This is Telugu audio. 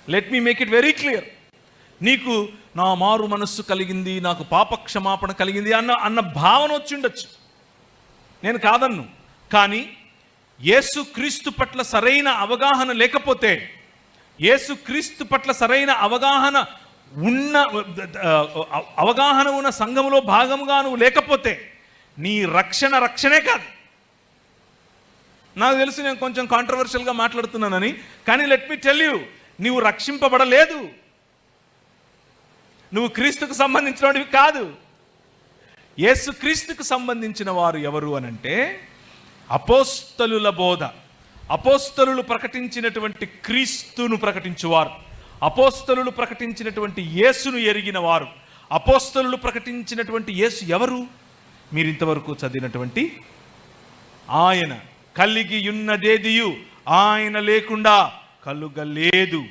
Let me make it very clear. నీకు నా మారు మనస్సు కలిగింది, నాకు పాప క్షమాపణ కలిగింది అన్న భావన వచ్చి ఉండొచ్చు, నేను కాదన్ను. కానీ యేసుక్రీస్తు పట్ల సరైన అవగాహన లేకపోతే, యేసుక్రీస్తు పట్ల సరైన అవగాహన ఉన్న సంఘములో భాగముగా నువ్వు లేకపోతే నీ రక్షణే కాదు. నాకు తెలుసు నేను కొంచెం కాంట్రవర్షియల్గా మాట్లాడుతున్నానని, కానీ లెట్ మీ టెల్ యూ, నువ్వు రక్షింపబడలేదు, నువ్వు క్రీస్తుకు సంబంధించినవి కాదు. యేసుక్రీస్తుకు సంబంధించిన వారు ఎవరు అనంటే అపోస్తలుల బోధ, అపోస్తలులు ప్రకటించినటువంటి క్రీస్తును ప్రకటించువారు, అపోస్తలులు ప్రకటించినటువంటి యేసును ఎరిగిన వారు. అపోస్తలులు ప్రకటించినటువంటి యేసు ఎవరు? మీరు ఇంతవరకు చదివినటువంటి ఆయన కలిగి ఉన్నదేదియు ఆయన లేకుండా కలుగలేదు.